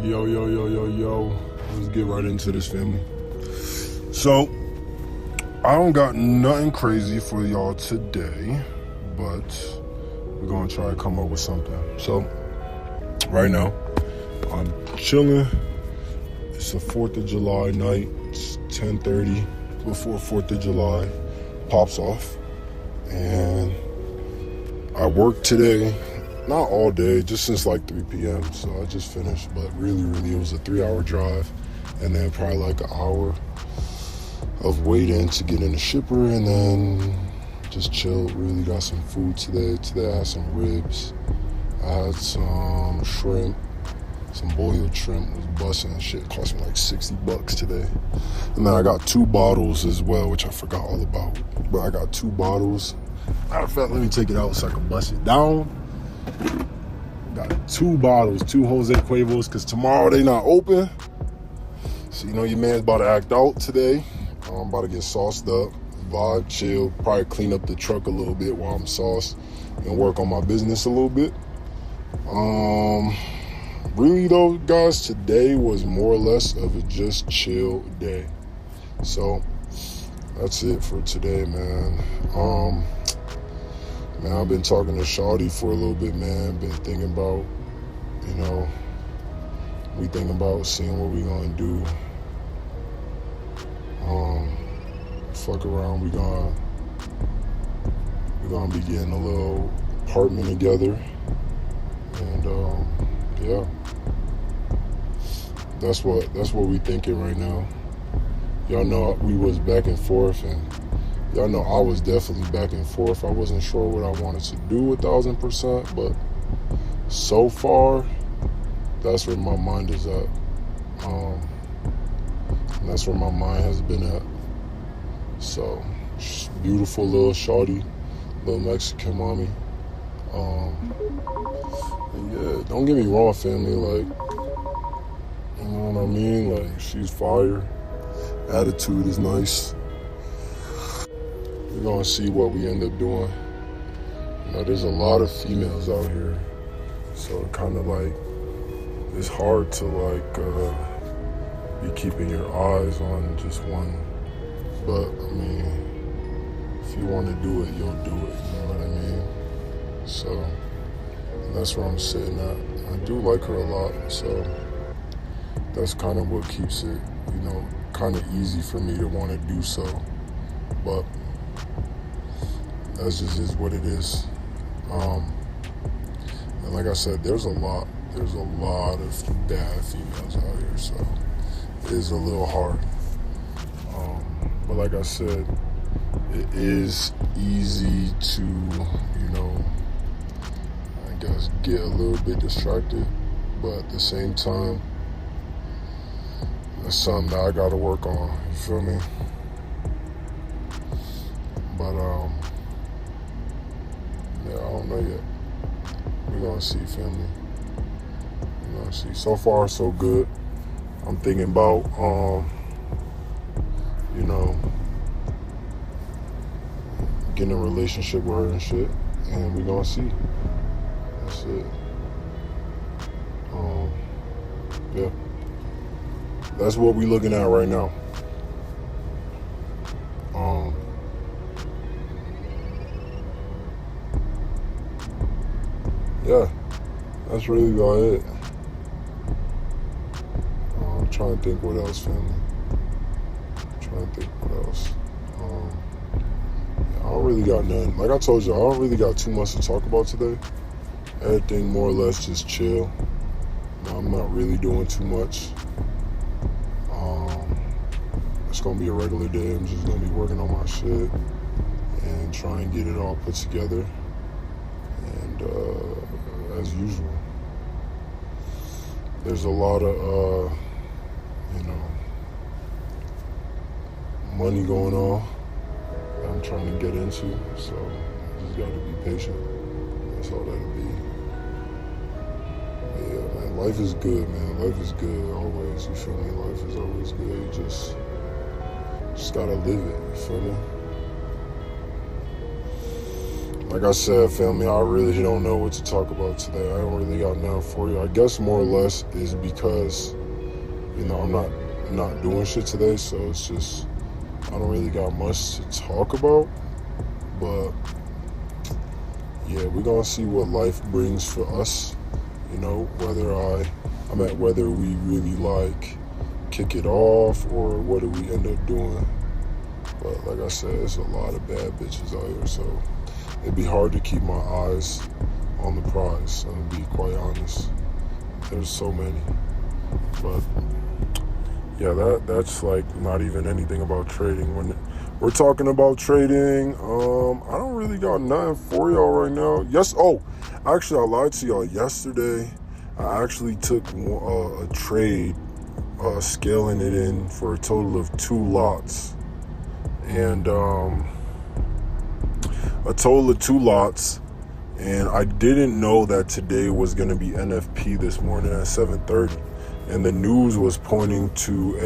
Yo. Let's get right into this, family. So, I don't got nothing crazy for y'all today, but we're gonna try to come up with something. So, right now, I'm chilling. It's a 4th of July night. It's 10:30 before 4th of July pops off. And I worked today. Not all day, just since like 3 p.m. So I just finished, but really, it was a 3-hour drive, and then probably like an hour of waiting to get in the shipper, and then just chilled. Really got some food today. Today I had some ribs. I had some shrimp, some boiled shrimp. Was busting and shit. Cost me like $60 today. And then I got 2 bottles as well, which I forgot all about. But I got 2 bottles. Matter of fact, let me take it out so I can bust it down. Got 2 bottles, 2 Jose Cuervos, because tomorrow they not open. So you know your man's about to act out today. I'm about to get sauced up, vibe, chill, probably clean up the truck a little bit while I'm sauced and work on my business a little bit. Really though, guys, today was more or less of a just chill day. So that's it for today, man. Man, I've been talking to Shawty for a little bit, man. Been thinking about, we thinking about seeing what we gonna do. Fuck around, we gonna be getting a little apartment together. And yeah. That's what we thinking right now. Y'all know we was back and forth, and y'all know I was definitely back and forth. I wasn't sure what I wanted to do 1,000%, but so far, that's where my mind is at. And that's where my mind has been at. So, beautiful little shawty, little Mexican mommy. And yeah, don't get me wrong, family. Like, you know what I mean? Like, she's fire. Attitude is nice. We're gonna see what we end up doing. There's a lot of females out here, so it kind of like, it's hard to like be keeping your eyes on just one. But I mean, if you want to do it, you'll do it. You know what I mean? So that's where I'm sitting at. I do like her a lot, so that's kind of what keeps it, kind of easy for me to want to do so. But that just is what it is. And like I said, there's a lot of bad females out here, so it is a little hard. But like I said, it is easy to, I guess get a little bit distracted, but at the same time, that's something that I gotta work on, you feel me? But yeah, I don't know yet. We're gonna see, family. We're gonna see. So far, so good. I'm thinking about, getting a relationship with her and shit, and we're gonna see. That's it. Yeah. That's what we're looking at right now. Yeah, that's really about it. I'm trying to think what else, family. I don't really got nothing. Like I told you, I don't really got too much to talk about today. Everything more or less just chill. I'm not really doing too much. It's gonna be a regular day. I'm just gonna be working on my shit and try and get it all put together. And as usual, there's a lot of money going on that I'm trying to get into, so I just gotta be patient. That's all that'll be. But yeah, man, life is good, man. Life is good always. You feel me? Life is always good. You just gotta live it. You feel me? like I said, family, I really don't know what to talk about today. I don't really got nothing for you. I guess more or less is because, I'm not doing shit today, so it's just I don't really got much to talk about. But yeah, we're gonna see what life brings for us. Whether we really like kick it off or what do we end up doing. But like I said, there's a lot of bad bitches out here, so it'd be hard to keep my eyes on the prize, I'm gonna be quite honest. There's so many. But yeah, that's like not even anything about trading. When we're talking about trading, I don't really got nothing for y'all right now. Actually, I lied to y'all. Yesterday, I actually took a trade, scaling it in for a total of 2 lots. And a total of 2 lots. And I didn't know that today was going to be NFP this morning at 7:30. And the news was pointing to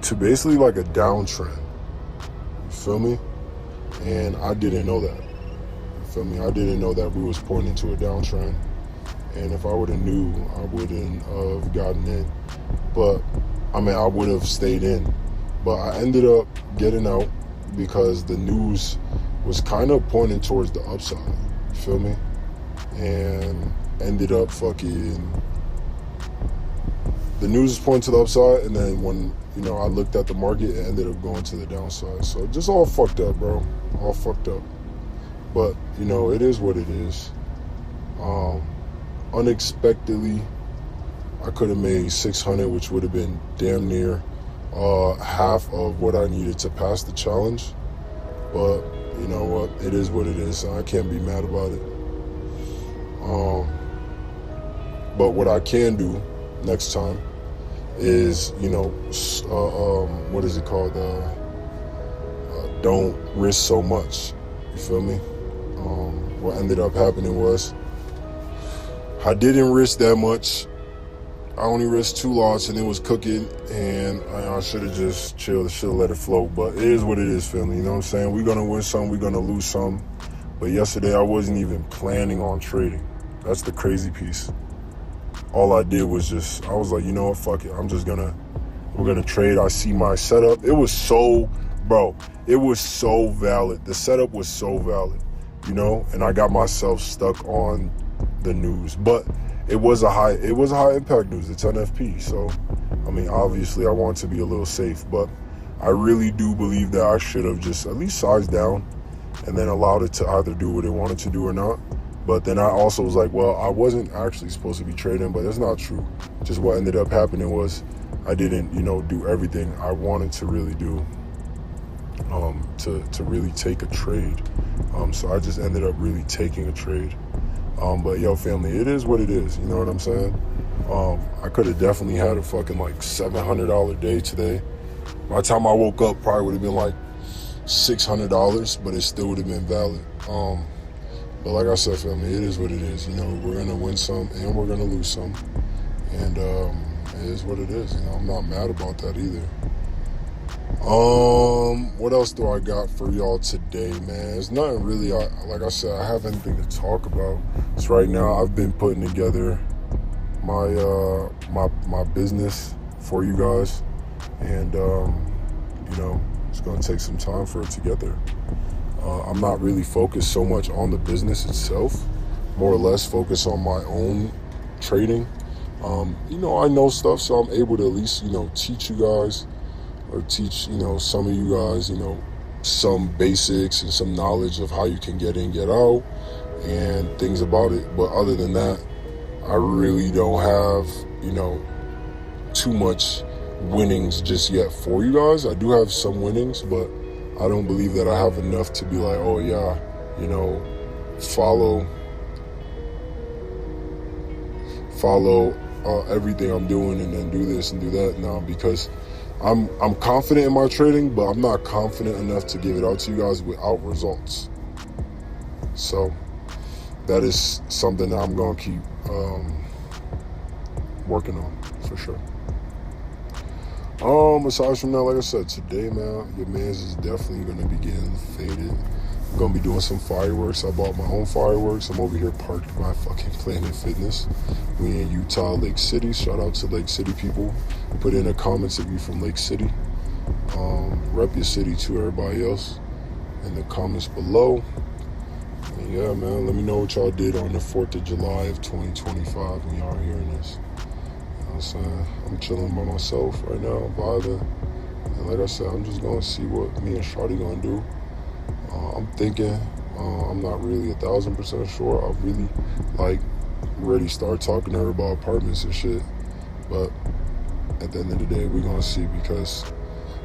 to basically like a downtrend. You feel me? And I didn't know that. You feel me? I didn't know that we was pointing to a downtrend. And if I would have knew, I wouldn't have gotten in. But I would have stayed in. But I ended up getting out because the news was kind of pointing towards the upside. You feel me? And ended up the news is pointing to the upside, and then when I looked at the market, it ended up going to the downside. So just all fucked up, bro. All fucked up. But it is what it is. Unexpectedly, I could have made 600, which would have been damn near half of what I needed to pass the challenge. But you know what? It is what it is. So I can't be mad about it. But what I can do next time is, what is it called? Don't risk so much. You feel me? What ended up happening was I didn't risk that much. I only risked 2 lots and it was cooking, and I should have just chilled, should have let it flow. But it is what it is, family. You know what I'm saying? We're going to win some, we're going to lose some. But yesterday I wasn't even planning on trading. That's the crazy piece. All I did was I was like, you know what, fuck it. we're going to trade. I see my setup. It was so valid. The setup was so valid, and I got myself stuck on the news. But it was a high impact news. It's NFP. So, obviously I want to be a little safe, but I really do believe that I should have just at least sized down and then allowed it to either do what it wanted to do or not. But then I also was like, well, I wasn't actually supposed to be trading, but that's not true. Just what ended up happening was I didn't, do everything I wanted to really do to really take a trade. So I just ended up really taking a trade. But yo, family, it is what it is. You know what I'm saying? I could have definitely had a fucking like $700 day today. By the time I woke up, probably would have been like $600, but it still would have been valid. But like I said, family, it is what it is. We're going to win some and we're going to lose some. And it is what it is. I'm not mad about that either. What else do I got for y'all today, man? It's nothing really, like I said, I have anything to talk about. So right now, I've been putting together my business for you guys. And, it's going to take some time for it to get there. I'm not really focused so much on the business itself, more or less focused on my own trading. I know stuff, so I'm able to at least, teach you guys or teach, some of you guys, some basics and some knowledge of how you can get in, get out and things about it. But other than that, I really don't have, too much winnings just yet for you guys. I do have some winnings, but I don't believe that I have enough to be like, oh yeah, follow everything I'm doing and then do this and do that now, because I'm confident in my trading, but I'm not confident enough to give it out to you guys without results. So that is something that I'm going to keep working on for sure. Aside from that, like I said, today, man, your man's is definitely gonna be getting faded. I'm gonna be doing some fireworks. I bought my own fireworks. I'm over here parked by fucking Planet Fitness. We in Utah, Lake City. Shout out to Lake City people. Put in the comments if you from Lake City. Rep your city to everybody else in the comments below. And yeah, man, let me know what y'all did on the 4th of July of 2025 when y'all are hearing this. You know what I'm saying? I'm chilling by myself right now, vibing. And like I said, I'm just gonna see what me and Shawty gonna do. I'm thinking, I'm not really 1,000% sure. I really ready to start talking to her about apartments and shit. But at the end of the day, we're gonna see, because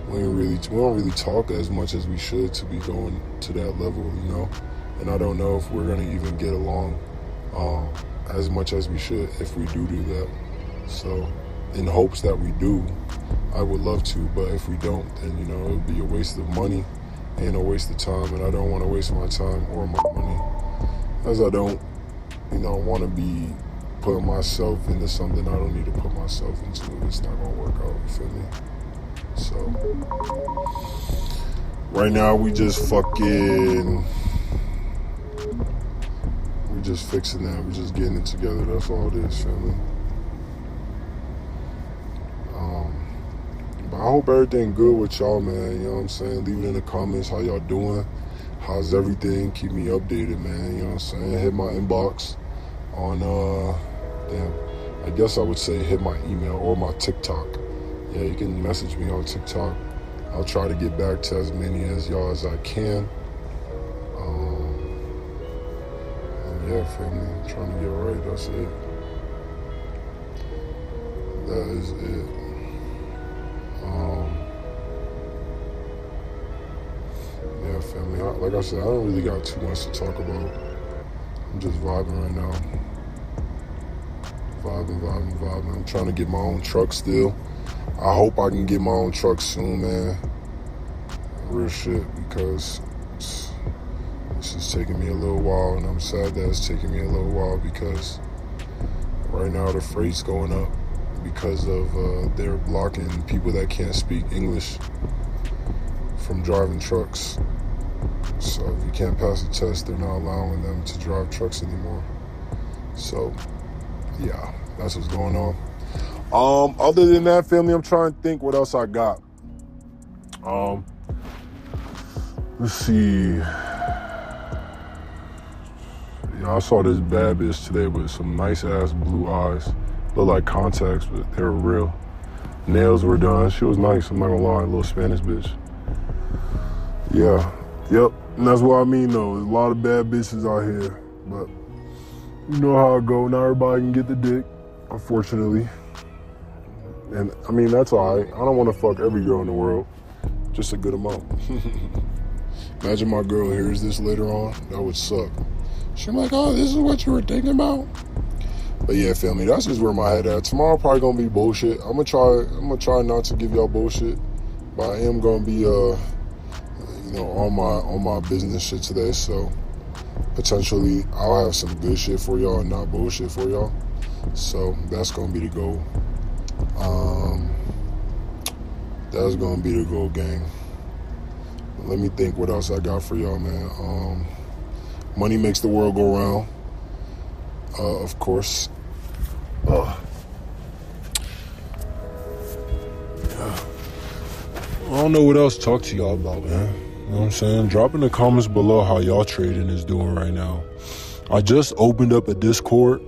we don't really talk as much as we should to be going to that level, you know. And I don't know if we're gonna even get along as much as we should if we do that. So, in hopes that we do, I would love to. But if we don't, then you know, it would be a waste of money and a waste of time. And I don't want to waste my time or my money, as I don't, you know, want to be putting myself into something I don't need to put myself into. It's not gonna work out. You feel me? So, right now we just fixing that. We're just getting it together. That's all it is, family. But I hope everything good with y'all, man. You know what I'm saying? Leave it in the comments how y'all doing. How's everything? Keep me updated, man. You know what I'm saying? Hit my inbox on, I guess I would say hit my email or my TikTok. Yeah, you can message me on TikTok. I'll try to get back to as many as y'all as I can. And yeah, family, I'm trying to get right. That's it. That is it. Yeah, family. Like I said, I don't really got too much to talk about. I'm just vibing right now. Vibing. I'm trying to get my own truck still. I hope I can get my own truck soon, man. Real shit, because this is taking me a little while, and I'm sad that it's taking me a little while, because right now the freight's going up because of they're blocking people that can't speak English from driving trucks. So if you can't pass the test, they're not allowing them to drive trucks anymore. So yeah, that's what's going on. Other than that, family, I'm trying to think what else I got. Let's see. Yeah, I saw this bad bitch today with some nice ass blue eyes. Look like contacts, but they were real. Nails were done. She was nice, I'm not gonna lie, a little Spanish bitch. Yeah, yep. And that's what I mean though. There's a lot of bad bitches out here. But you know how it go. Not everybody can get the dick, unfortunately. And I mean, that's alright. I don't want to fuck every girl in the world. Just a good amount. Imagine my girl hears this later on. That would suck. She's like, oh, this is what you were thinking about? But yeah, family, that's just where my head at. Tomorrow probably gonna be bullshit. I'm gonna try not to give y'all bullshit. But I am gonna be on my business shit today. So potentially I'll have some good shit for y'all and not bullshit for y'all. So that's gonna be the goal. That's gonna be the goal, gang. Let me think what else I got for y'all, man. Money makes the world go round. Of course. I don't know what else to talk to y'all about, man. You know what I'm saying? Drop in the comments below how y'all trading is doing right now. I just opened up a Discord.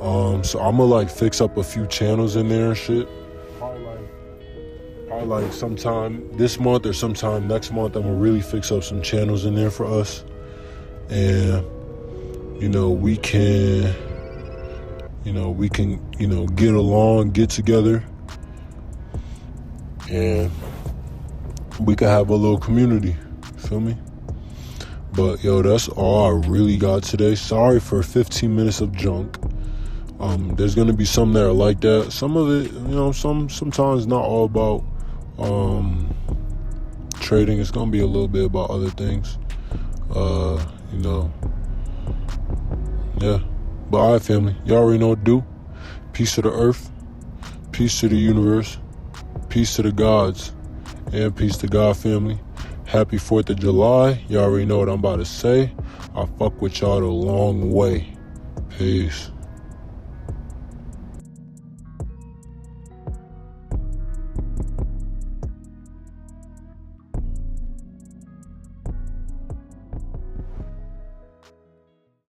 So I'm gonna fix up a few channels in there and shit. Probably sometime this month or sometime next month, I'm gonna really fix up some channels in there for us. And we can get along, get together, and we can have a little community. Feel me? But yo, that's all I really got today. Sorry for 15 minutes of junk. There's gonna be some that are like that. Some of it, sometimes not all about trading. It's gonna be a little bit about other things. Yeah. But alright, family, y'all already know what to do. Peace to the earth. Peace to the universe. Peace to the gods and peace to God, family. Happy 4th of July. Y'all already know what I'm about to say. I fuck with y'all the long way. Peace.